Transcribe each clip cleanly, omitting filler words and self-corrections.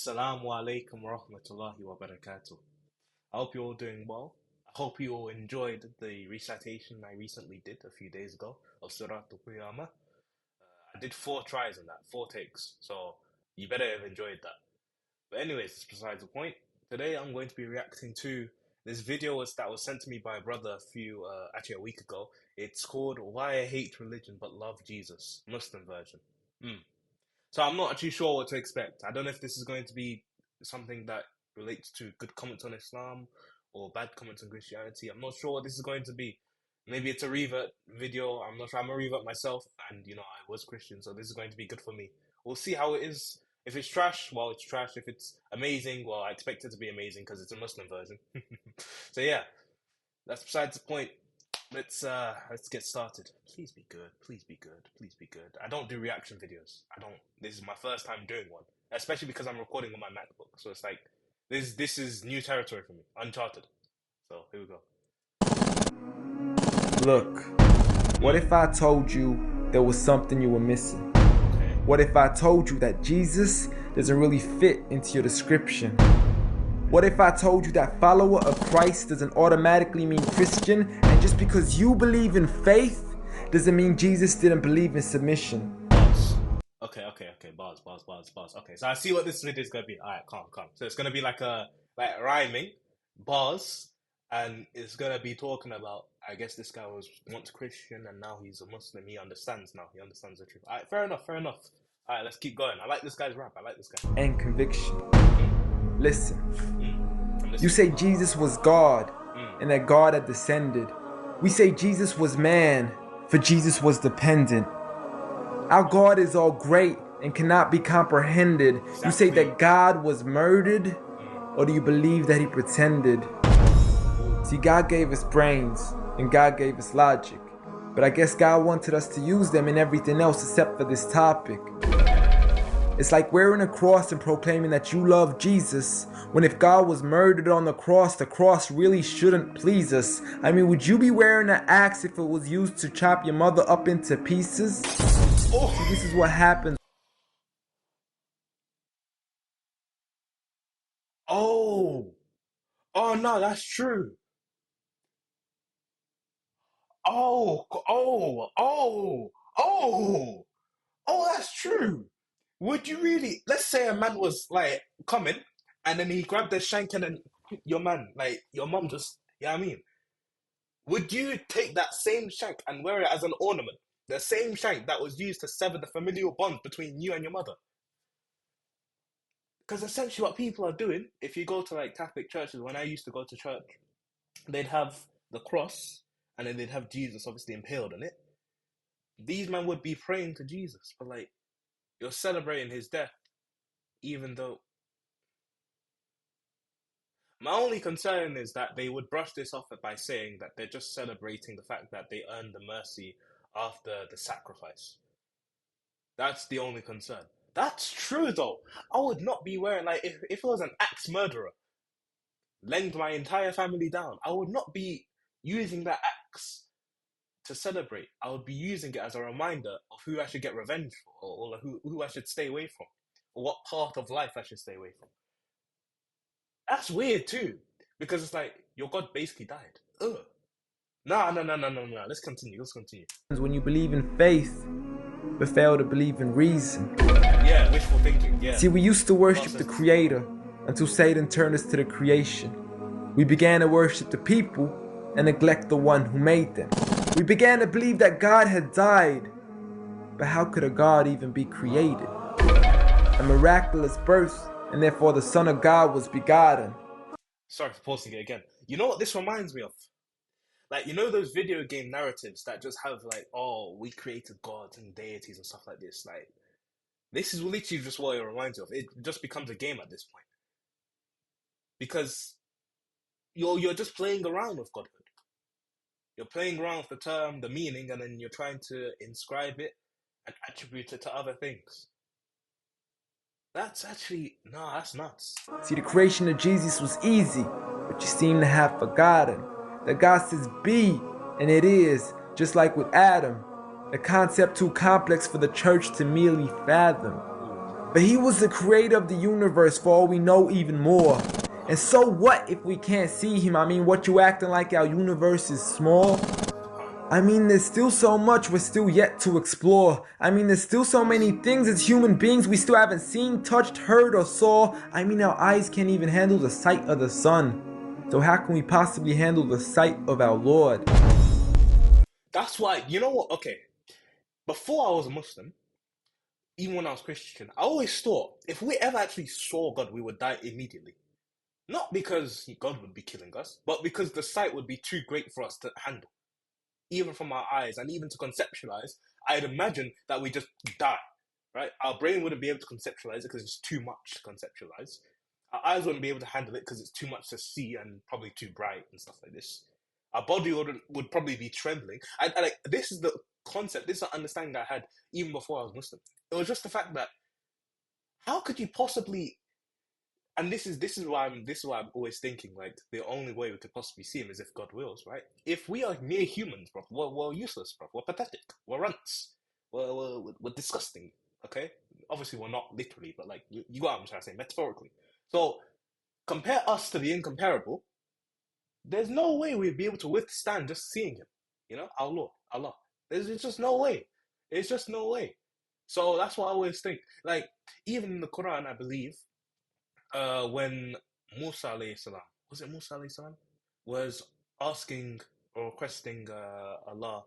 Assalamu alaikum rahmatullahi wa barakatuh. I hope you're all doing well. I hope you all enjoyed the recitation I recently did a few days ago of Surah Al-Qiyamah. I did 4 tries on that, 4 takes, so you better have enjoyed that. But anyways, it's besides the point. Today I'm going to be reacting to this video that was sent to me by a brother actually a week ago. It's called Why I Hate Religion But Love Jesus, Muslim version. So I'm not actually sure what to expect. I don't know if this is going to be something that relates to good comments on Islam or bad comments on Christianity. I'm not sure what this is going to be. Maybe it's a revert video. I'm not sure. I'm a revert myself, and I was Christian, so this is going to be good for me. We'll see how it is. If it's trash, well, it's trash. If it's amazing, well, I expect it to be amazing because it's a Muslim version. So yeah, that's besides the point. Let's get started. Please be good. Please be good. Please be good. I don't do reaction videos. I don't. This is my first time doing one, especially because I'm recording on my MacBook. So it's like this is new territory for me, uncharted. So here we go. Look, what if I told you there was something you were missing? Okay. What if I told you that Jesus doesn't really fit into your description? What if I told you that follower of Christ doesn't automatically mean Christian, and just because you believe in faith doesn't mean Jesus didn't believe in submission? Bars. Okay. Bars. Okay, so I see what this video is gonna be. Alright, calm. So it's gonna be like rhyming, bars, and it's gonna be talking about, I guess this guy was once Christian and now he's a Muslim. He understands now. He understands the truth. Alright, fair enough. Alright, let's keep going. I like this guy's rap. I like this guy. And conviction. Listen, you say Jesus was God and that God had descended. We say Jesus was man, for Jesus was dependent. Our God is all great and cannot be comprehended. Exactly. You say that God was murdered, or do you believe that he pretended? See, God gave us brains and God gave us logic, but I guess God wanted us to use them in everything else except for this topic. It's like wearing a cross and proclaiming that you love Jesus, when if God was murdered on the cross really shouldn't please us. I mean, would you be wearing an axe if it was used to chop your mother up into pieces? Oh. See, this is what happens. Oh no, that's true. That's true. Would you really? Let's say a man was like coming, and then he grabbed the shank, and then your man, like your mom, just I mean, would you take that same shank and wear it as an ornament? The same shank that was used to sever the familial bond between you and your mother. Because essentially, what people are doing, if you go to like Catholic churches, when I used to go to church, they'd have the cross, and then they'd have Jesus obviously impaled on it. These men would be praying to Jesus, but like, you're celebrating his death, even though. My only concern is that they would brush this off by saying that they're just celebrating the fact that they earned the mercy after the sacrifice. That's the only concern. That's true though. I would not be wearing, like, if it was an axe murderer, length my entire family down, I would not be using that axe to celebrate. I would be using it as a reminder of who I should get revenge for, or who I should stay away from, or what part of life I should stay away from. That's weird too, because it's like your God basically died. Ugh. No. Let's continue. When you believe in faith, but fail to believe in reason. Yeah, wishful thinking. Yeah. See, we used to worship the Creator until Satan turned us to the creation. We began to worship the people and neglect the one who made them. We began to believe that God had died, but how could a God even be created? A miraculous birth, and therefore the Son of God was begotten. Sorry for pausing it again. You know what this reminds me of? Like, you know those video game narratives that just have like, oh, we created gods and deities and stuff like this. Like, this is literally just what it reminds you of. It just becomes a game at this point. Because you're just playing around with Godhood. You're playing around with the term, the meaning, and then you're trying to inscribe it and attribute it to other things. That's actually, no, that's nuts. See, the creation of Jesus was easy, but you seem to have forgotten that God says be, and it is, just like with Adam. A concept too complex for the church to merely fathom. But he was the creator of the universe for all we know, even more. And so what if we can't see him? I mean, what you acting like our universe is small? I mean, there's still so much we're still yet to explore. I mean, there's still so many things as human beings we still haven't seen, touched, heard, or saw. I mean, our eyes can't even handle the sight of the sun. So how can we possibly handle the sight of our Lord? That's why, you know what? Okay, before I was a Muslim, even when I was Christian, I always thought if we ever actually saw God, we would die immediately. Not because God would be killing us, but because the sight would be too great for us to handle, even from our eyes, and even to conceptualize. I'd imagine that we just die, right? Our brain wouldn't be able to conceptualize it because it's too much to conceptualize. Our eyes wouldn't be able to handle it because it's too much to see and probably too bright and stuff like this. Our body would probably be trembling. I like this is the concept. This is the understanding I had even before I was Muslim. It was just the fact that how could you possibly, and this is why I'm always thinking like the only way we could possibly see him is if God wills, right? If we are mere humans, bro, we're useless, bro. We're pathetic. We're runts. We're disgusting. Okay, obviously we're not literally, but like you got what I'm trying to say metaphorically. So compare us to the incomparable. There's no way we'd be able to withstand just seeing him. You know, our Lord, Allah. There's just no way. There's just no way. So that's what I always think. Like even in the Quran, I believe when Musa alayhi salam, was it Musa alayhi salam, was asking or requesting Allah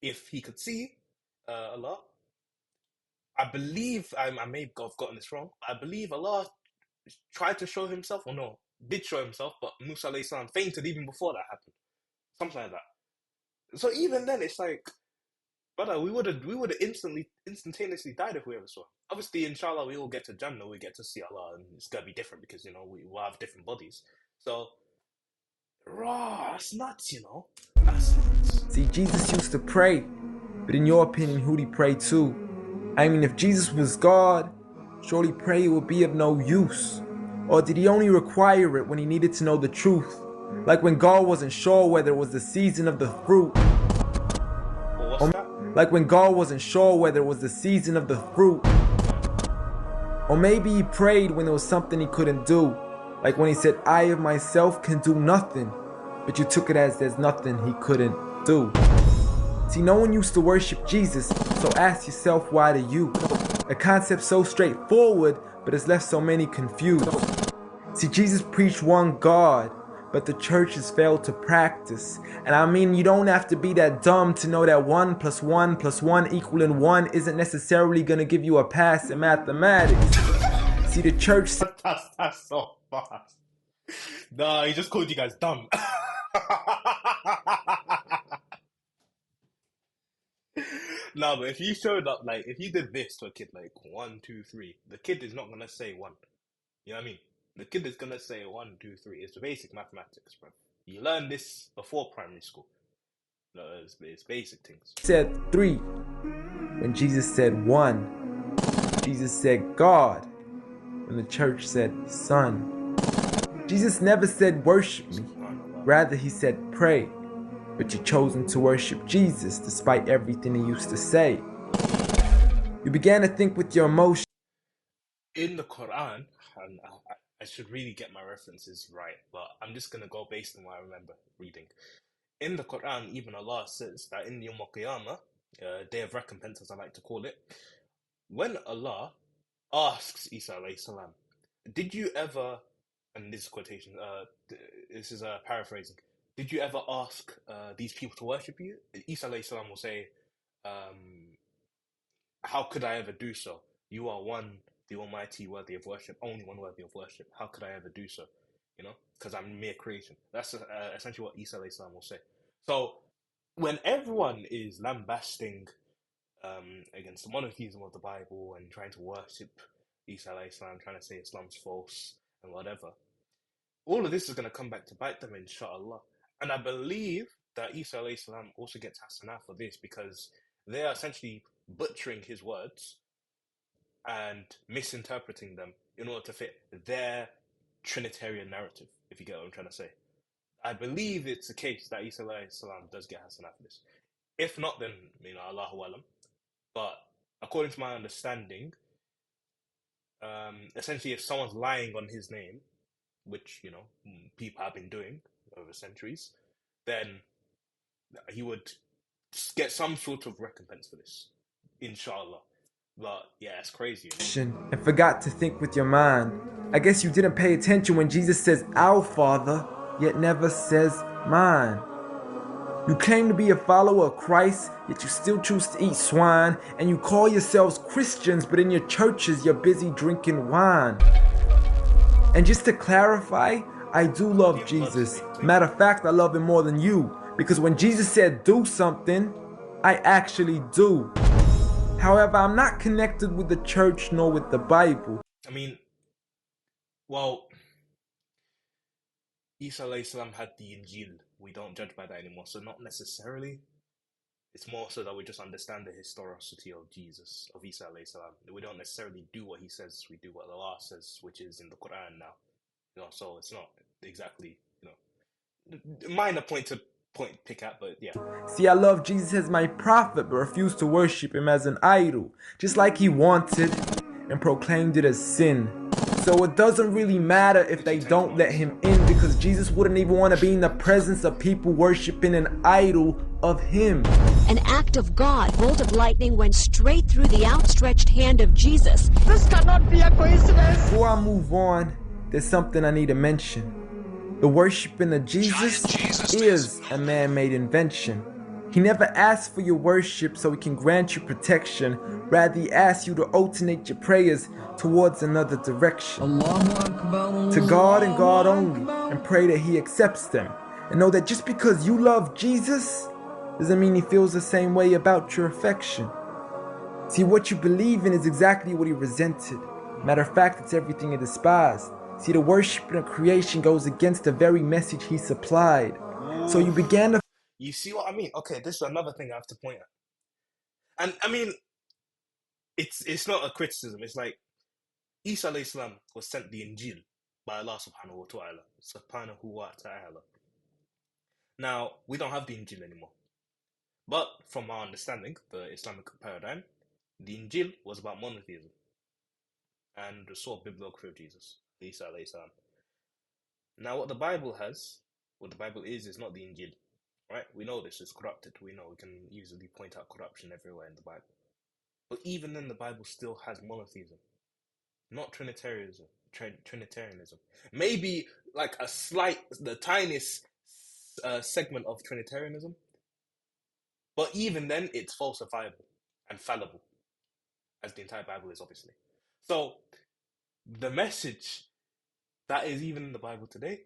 if he could see Allah. I believe I may have gotten this wrong. I believe Allah tried to show himself, or no, did show himself, but Musa alayhi salam fainted even before that happened, something like that. So even then, it's like, brother, we would have instantaneously died if we ever saw him. Obviously, inshallah, we all get to Jannah, we get to see Allah, and it's gonna be different because we will have different bodies. So, raw, that's nuts, That's nuts. See, Jesus used to pray, but in your opinion, who'd he pray to? I mean, if Jesus was God, surely prayer would be of no use. Or did he only require it when he needed to know the truth? Like when God wasn't sure whether it was the season of the fruit. Well, what's that? Like when God wasn't sure whether it was the season of the fruit. Or maybe he prayed when there was something he couldn't do. Like when he said, I of myself can do nothing. But you took it as there's nothing he couldn't do. See, no one used to worship Jesus, so ask yourself, why do you? A concept so straightforward, but has left so many confused. See, Jesus preached one God, but the church has failed to practice. And I mean, you don't have to be that dumb to know that 1 + 1 + 1 equaling 1 isn't necessarily going to give you a pass in mathematics. See, the church... That's so fast. Nah, he just called you guys dumb. No, but if you showed up, like, if you did this to a kid, like, 1, 2, 3, the kid is not gonna say 1. You know what I mean? The kid is gonna say 1, 2, 3. It's the basic mathematics, bro. You learn this before primary school. No, it's basic things. Said 3. When Jesus said 1, Jesus said God. When the church said Son. Jesus never said worship me. Rather, he said pray. But you've chosen to worship Jesus despite everything he used to say. You began to think with your emotions. In the Quran, and I should really get my references right, but I'm just going to go based on what I remember reading. In the Quran, even Allah says that in the Yawm al-Qiyamah, Day of Recompense as I like to call it, when Allah asks Isa alayhi salam, did you ever, and this is quotation, this is paraphrasing, did you ever ask these people to worship you? Isa alayhi salam will say, how could I ever do so? You are one, the Almighty, worthy of worship, only one worthy of worship. How could I ever do so? Because I'm mere creation. That's essentially what Isa alayhi salam will say. So when everyone is lambasting against the monotheism of the Bible and trying to worship Isa alayhi salam, trying to say Islam's false and whatever, all of this is going to come back to bite them, inshallah. And I believe that Isa alayhi salam also gets hasanah for this because they are essentially butchering his words and misinterpreting them in order to fit their Trinitarian narrative, if you get what I'm trying to say. I believe it's the case that Isa alayhi salam does get hasanah for this. If not, then, Allahu alam. But according to my understanding, essentially, if someone's lying on his name, which people have been doing over centuries, then he would get some sort of recompense for this, inshallah. But yeah, it's crazy. And forgot to think with your mind. I guess you didn't pay attention when Jesus says our Father, yet never says mine. You claim to be a follower of Christ, yet you still choose to eat swine, and you call yourselves Christians, but in your churches you're busy drinking wine. And just to clarify, I do love Jesus. Matter of fact, I love him more than you, because when Jesus said do something, I actually do. However, I'm not connected with the church nor with the Bible. I mean, well, Isa alayhi salam had the Injil. We don't judge by that anymore, so not necessarily. It's more so that we just understand the historicity of Jesus, of Isa alayhi salam. We don't necessarily do what he says, we do what Allah says, which is in the Quran now. So it's not exactly, minor point to pick at, but yeah. See, I love Jesus as my prophet, but refuse to worship him as an idol, just like he wanted and proclaimed it as sin. So it doesn't really matter if they don't let him in, because Jesus wouldn't even want to be in the presence of people worshiping an idol of him. An act of God, bolt of lightning went straight through the outstretched hand of Jesus. This cannot be a coincidence. Before I move on, there's something I need to mention. The worshiping of Jesus is a man-made invention. He never asked for your worship so he can grant you protection. Rather, he asks you to alternate your prayers towards another direction. To God and God only, and pray that he accepts them. And know that just because you love Jesus, doesn't mean he feels the same way about your affection. See, what you believe in is exactly what he resented. Matter of fact, it's everything he despised. See, the worshiping of creation goes against the very message he supplied. So you began to... You see what I mean? Okay, this is another thing I have to point at. And I mean, it's not a criticism. It's like, Isa alayhi salam was sent the Injil by Allah subhanahu wa ta'ala. Now, we don't have the Injil anymore. But from our understanding, the Islamic paradigm, the Injil was about monotheism and the sort of bibliography of Jesus, Isa alayhi salam. Now, what the Bible is not the Injil, right? We know this is corrupted. We know we can easily point out corruption everywhere in the Bible. But even then, the Bible still has monotheism, not Trinitarianism. Maybe like the tiniest segment of Trinitarianism. But even then, it's falsifiable and fallible, as the entire Bible is, obviously. So, the message that is even in the Bible today,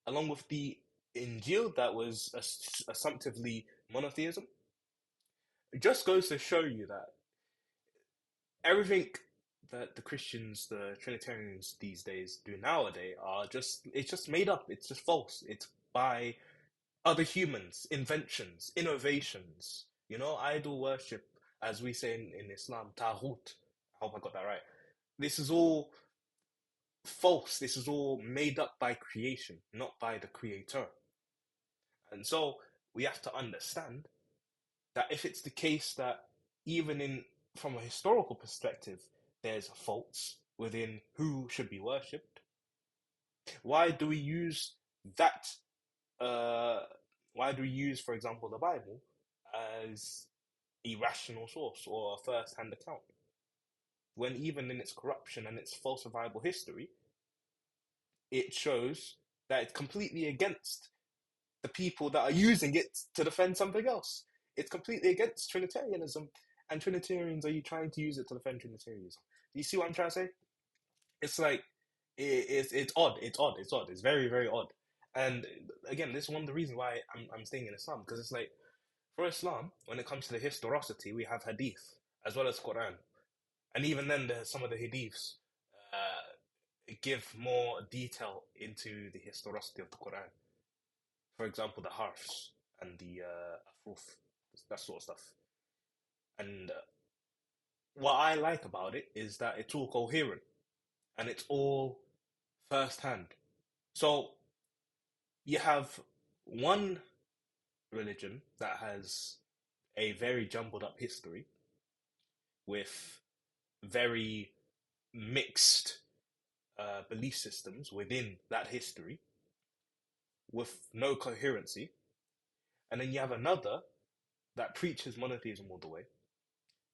along with the Injil that was assumptively monotheism, it just goes to show you that everything that the Christians, the Trinitarians these days do nowadays it's just made up. It's just false. It's by other humans, inventions, innovations, idol worship, as we say in Islam, Tawheed. I hope I got that right. This is all false. This is all made up by creation, not by the creator. And so we have to understand that if it's the case that even from a historical perspective, there's faults within who should be worshipped, why do we use that? Why do we use, for example, the Bible as a rational source or a first-hand account, when even in its corruption and its falsifiable history, it shows that it's completely against the people that are using it to defend something else? It's completely against Trinitarianism, and Trinitarians are trying to use it to defend Trinitarianism. Do you see what I'm trying to say? It's like, it's odd. It's very, very odd. And again, this is one of the reasons why I'm staying in Islam, because it's like, for Islam, when it comes to the historicity, we have hadith as well as Quran, and even then, some of the hadiths give more detail into the historicity of the Quran. For example, the harfs and the afruf, that sort of stuff. And what I like about it is that it's all coherent and it's all first-hand. So you have one religion that has a very jumbled up history with very mixed belief systems within that history with no coherency. And then you have another that preaches monotheism all the way,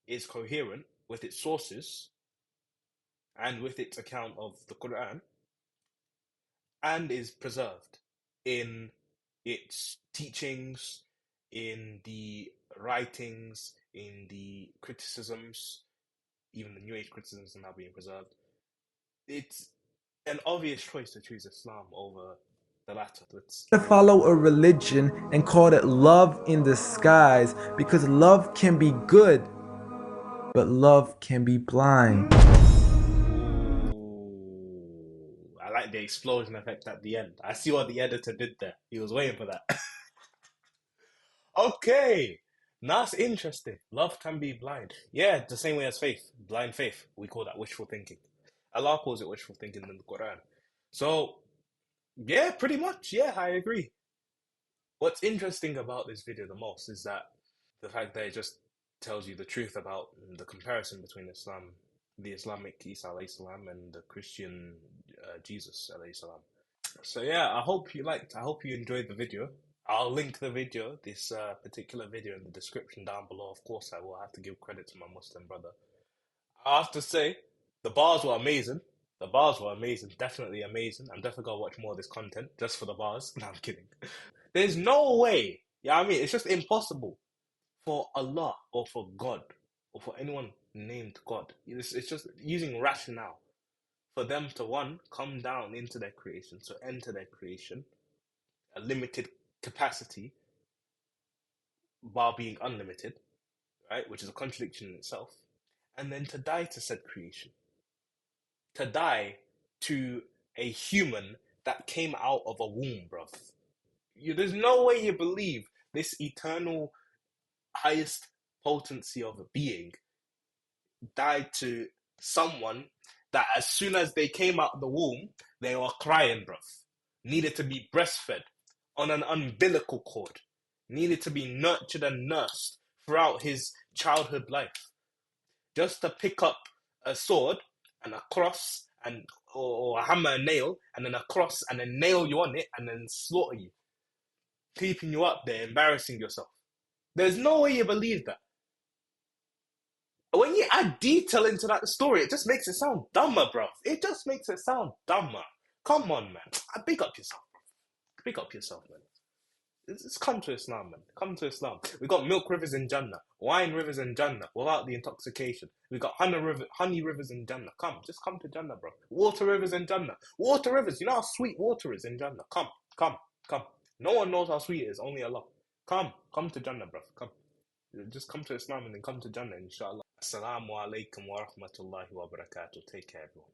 is coherent with its sources and with its account of the Quran, and is preserved in its teachings, in the writings, in the criticisms. Even the New Age criticisms are now being preserved. It's an obvious choice to choose Islam over the latter. To follow a religion and call it love in disguise, because love can be good, but love can be blind. Ooh, I like the explosion effect at the end. I see what the editor did there. He was waiting for that. Okay, that's interesting. Love can be blind. Yeah, the same way as faith. Blind faith. We call that wishful thinking. Allah calls it wishful thinking in the Quran. So, yeah, pretty much. Yeah, I agree. What's interesting about this video the most is that the fact that it just tells you the truth about the comparison between Islam, the Islamic Isa alayhi salam, and the Christian Jesus alayhi salam. So yeah, I hope you enjoyed the video. I'll link the video, this particular video, in the description down below. Of course, I will have to give credit to my Muslim brother. I have to say, the bars were amazing. The bars were amazing, definitely amazing. I'm definitely gonna watch more of this content just for the bars. No, I'm kidding. There's no way, I mean, it's just impossible for Allah or for God or for anyone named God. It's just using rationale for them to, one, come down into their creation, so enter their creation, a limited capacity while being unlimited, right? Which is a contradiction in itself. And then to die to said creation. To die to a human that came out of a womb, bruv. There's no way you believe this eternal highest potency of a being died to someone that as soon as they came out of the womb, they were crying, bruv. Needed to be breastfed on an umbilical cord. Needed to be nurtured and nursed throughout his childhood life. Just to pick up a sword and a cross and or a hammer and nail, and then a cross, and then nail you on it, and then slaughter you. Keeping you up there, embarrassing yourself. There's no way you believe that. When you add detail into that story, it just makes it sound dumber, bro. It just makes it sound dumber. Come on, man. Big up yourself, bro. Big up yourself, man. It's come to Islam, man. Come to Islam. We got milk rivers in Jannah, wine rivers in Jannah without the intoxication. We got honey rivers in Jannah. Just come to Jannah, bro. Water rivers in Jannah. Water rivers. You know how sweet water is in Jannah. Come. No one knows how sweet it is. Only Allah. Come to Jannah, bro. Come. Just come to Islam and then come to Jannah, inshallah. Asalamu alaykum wa rahmatullahi wa barakatuh. Take care, everyone.